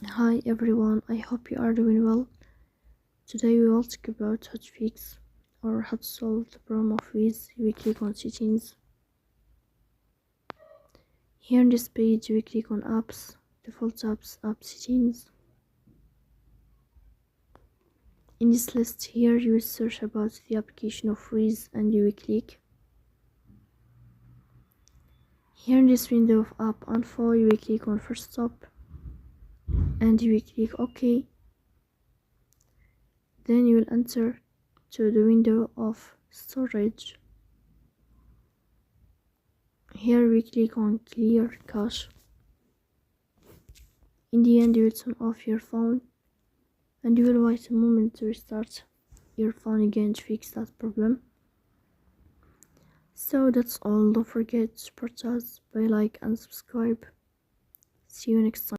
Hi everyone, I hope you are doing well. Today we will talk about how to fix or how to solve the problem of Wizz weekly on settings. Here on this page we click on apps, default apps, app settings. In this list here you will search about the application of Wizz and you will click. Here in this window of app info you will click on first stop and you will click OK. Then you will enter to the window of storage. Here we click on clear cache. In the end you will turn off your phone and you will wait a moment to restart your phone again to fix that problem. So that's all, don't forget to support us by like and subscribe. See you next time.